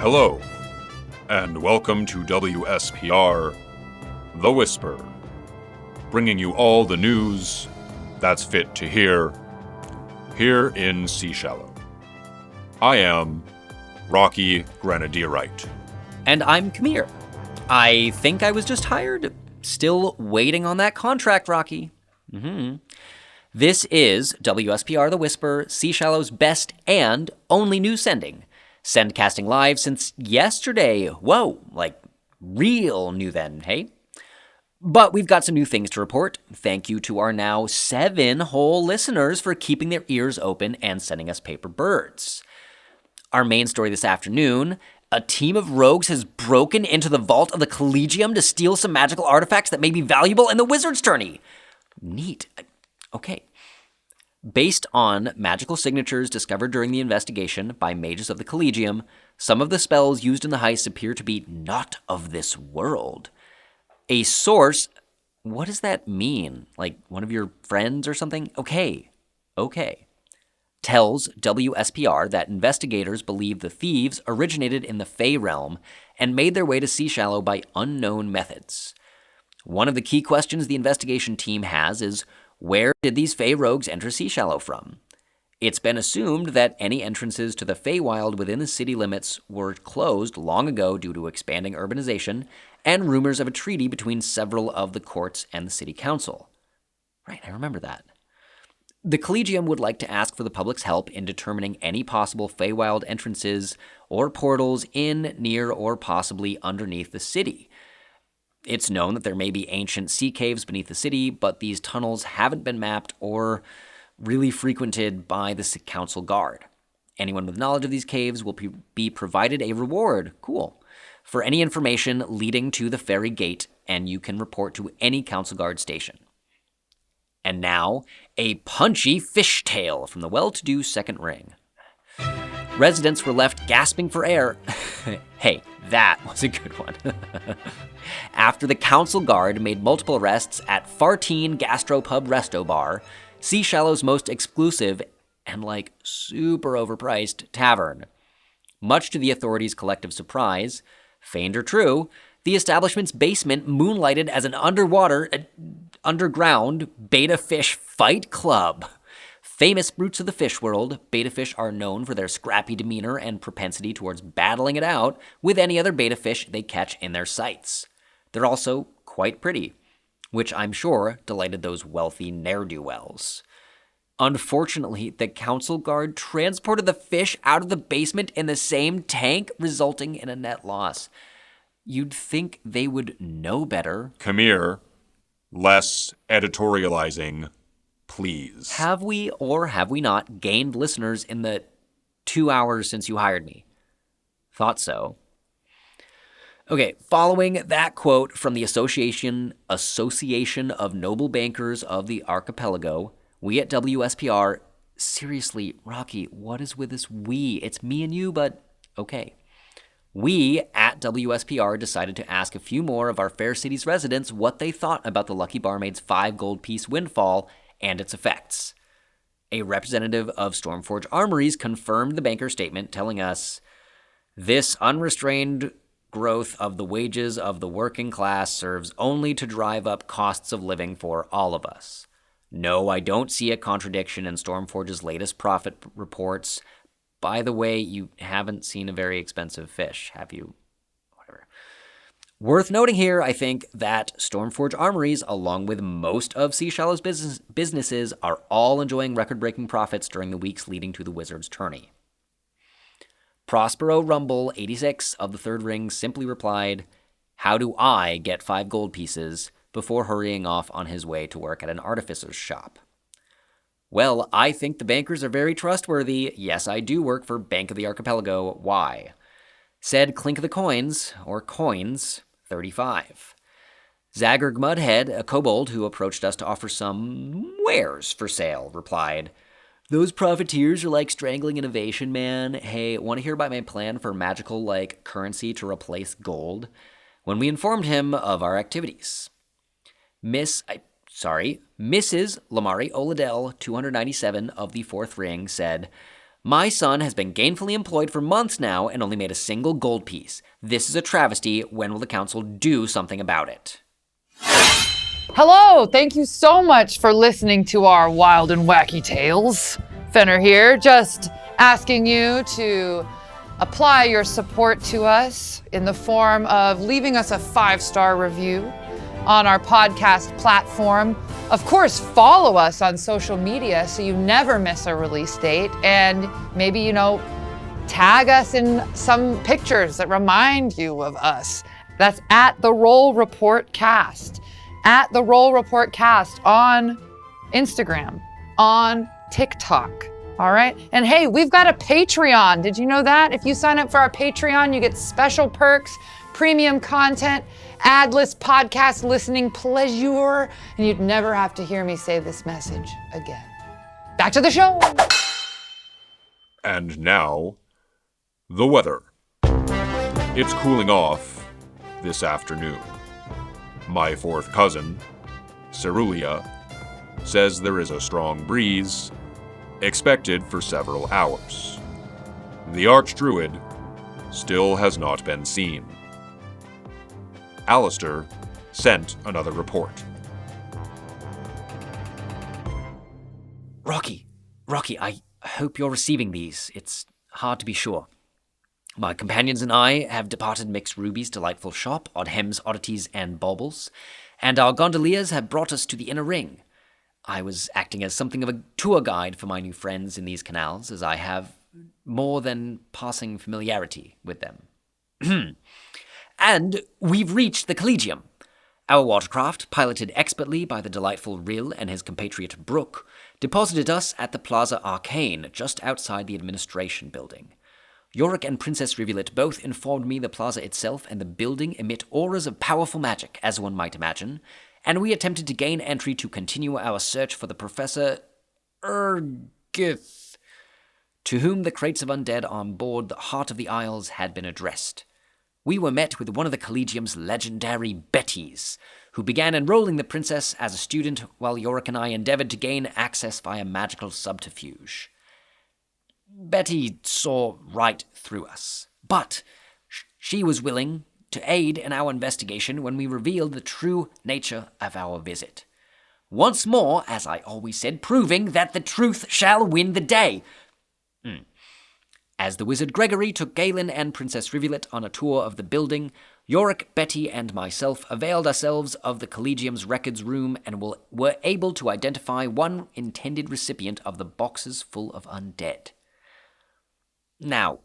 Hello, and welcome to WSPR, The Whisper, bringing you all the news that's fit to hear here in Seashallow. I am Rocky Grenadierite. And I'm Kamir. I think I was just hired. Still waiting on that contract, Rocky. This is WSPR The Whisper, Seashallow's best and only news sending. Sendcasting live since yesterday. Whoa, like real new then, hey? But we've got some new things to report. Thank you to our now 7 whole listeners for keeping their ears open and sending us paper birds. Our main story this afternoon: a team of rogues has broken into the vault of the Collegium to steal some magical artifacts that may be valuable in the wizard's tourney. Neat. Okay. Based on magical signatures discovered during the investigation by mages of the Collegium, some of the spells used in the heist appear to be not of this world. A source... What does that mean? Like one of your friends or something? Okay. Tells WSPR that investigators believe the thieves originated in the Fey realm and made their way to Seashallow by unknown methods. One of the key questions the investigation team has is, where did these Fey rogues enter Seashallow from? It's been assumed that any entrances to the Feywild within the city limits were closed long ago due to expanding urbanization and rumors of a treaty between several of the courts and the city council. Right, I remember that. The Collegium would like to ask for the public's help in determining any possible Feywild entrances or portals in, near, or possibly underneath the city. It's known that there may be ancient sea caves beneath the city, but these tunnels haven't been mapped or really frequented by the council guard. Anyone with knowledge of these caves will be provided a reward, for any information leading to the ferry gate, and you can report to any council guard station. And now, a punchy fishtail from the well-to-do second ring. Residents were left gasping for air. Hey, that was a good one. After the council guard made multiple arrests at Fahrion Gastropub Resto Bar, Seashallow's most exclusive and super overpriced tavern. Much to the authorities' collective surprise, feigned or true, the establishment's basement moonlighted as an underground beta fish fight club. Famous brutes of the fish world, beta fish are known for their scrappy demeanor and propensity towards battling it out with any other beta fish they catch in their sights. They're also quite pretty, which I'm sure delighted those wealthy ne'er-do-wells. Unfortunately, the council guard transported the fish out of the basement in the same tank, resulting in a net loss. You'd think they would know better. Kamir, less editorializing, please. Have we or have we not gained listeners in the 2 hours since you hired me? Thought so. Okay, following that quote from the Association of Noble Bankers of the Archipelago, we at WSPR, seriously, Rocky, what is with this we? It's me and you, but okay. We at WSPR decided to ask a few more of our Fair Cities residents what they thought about the Lucky Barmaid's 5 gold piece windfall and its effects. A representative of Stormforge Armories confirmed the banker's statement, telling us, "This unrestrained growth of the wages of the working class serves only to drive up costs of living for all of us. No, I don't see a contradiction in Stormforge's latest profit reports. By the way, you haven't seen a very expensive fish, have you?" Whatever. Worth noting here, I think, that Stormforge Armories, along with most of Seashallow's businesses, are all enjoying record-breaking profits during the weeks leading to the Wizard's tourney. Prospero Rumble 86 of the Third Ring simply replied, "How do I get 5 gold pieces?" before hurrying off on his way to work at an artificer's shop. "Well, I think the bankers are very trustworthy. Yes, I do work for Bank of the Archipelago. Why?" Said Clink of the Coins, or Coins, 35. Zaggerg Mudhead, a kobold who approached us to offer some wares for sale, replied, "Those profiteers are like strangling innovation, man. Hey, want to hear about my plan for magical, currency to replace gold?" When we informed him of our activities. Mrs. Lamari Oladell, 297 of the Fourth Ring, said, My son has been gainfully employed for months now and only made a single gold piece. This is a travesty. When will the council do something about it? Hello, thank you so much for listening to our wild and wacky tales. Fenner here, just asking you to apply your support to us in the form of leaving us a 5-star review on our podcast platform. Of course, follow us on social media so you never miss a release date, and maybe, tag us in some pictures that remind you of us. That's at The Roll Report Cast. At The Roll Report Cast on Instagram, on TikTok. All right. And hey, we've got a Patreon. Did you know that? If you sign up for our Patreon, you get special perks, premium content, ad-less podcast listening pleasure, and you'd never have to hear me say this message again. Back to the show. And now, the weather. It's cooling off this afternoon. My fourth cousin, Cerulia, says there is a strong breeze expected for several hours. The Archdruid still has not been seen. Alistair sent another report. Rocky, I hope you're receiving these. It's hard to be sure. My companions and I have departed Mix Ruby's delightful shop, Oddhems, Oddities, and Baubles, and our gondoliers have brought us to the inner ring. I was acting as something of a tour guide for my new friends in these canals, as I have more than passing familiarity with them. And we've reached the Collegium. Our watercraft, piloted expertly by the delightful Rill and his compatriot Brooke, deposited us at the Plaza Arcane, just outside the administration building. Yorick and Princess Rivulet both informed me the plaza itself and the building emit auras of powerful magic, as one might imagine, and we attempted to gain entry to continue our search for the Professor Ergith, to whom the crates of undead on board the Heart of the Isles had been addressed. We were met with one of the Collegium's legendary Bettys, who began enrolling the princess as a student while Yorick and I endeavored to gain access via magical subterfuge. Betty saw right through us, but she was willing to aid in our investigation when we revealed the true nature of our visit. Once more, as I always said, proving that the truth shall win the day. As the wizard Gregory took Galen and Princess Rivulet on a tour of the building, Yorick, Betty, and myself availed ourselves of the Collegium's records room and were able to identify one intended recipient of the boxes full of undead. Now,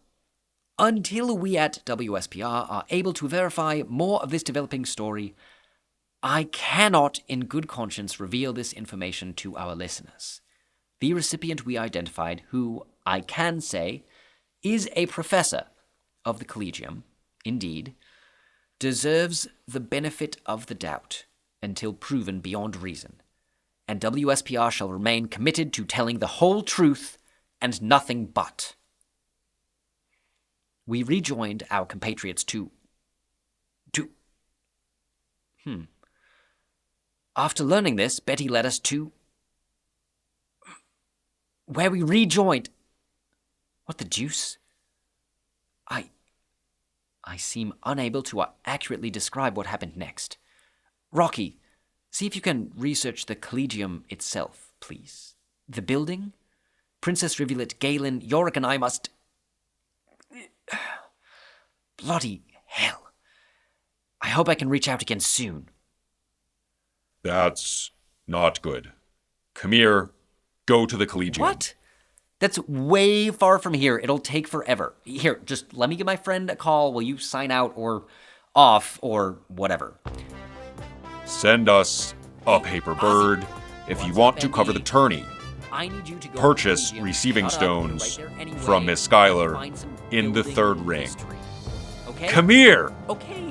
until we at WSPR are able to verify more of this developing story, I cannot in good conscience reveal this information to our listeners. The recipient we identified, who I can say is a professor of the Collegium, indeed, deserves the benefit of the doubt until proven beyond reason, and WSPR shall remain committed to telling the whole truth and nothing but. We rejoined our compatriots After learning this, Betty led us to where we rejoined. What the deuce? I seem unable to accurately describe what happened next. Rocky, see if you can research the Collegium itself, please. The building? Princess Rivulet, Galen, Yorick, and I must... Bloody hell. I hope I can reach out again soon. That's not good. Come here. Go to the Collegium. What? That's way far from here. It'll take forever. Here, just let me give my friend a call. Will you sign out or off or whatever? Send us a paper bird if you want to cover the tourney. I need you to go Purchase receiving stones from Miss Schuyler in the third ring. Okay? Come here! Okay.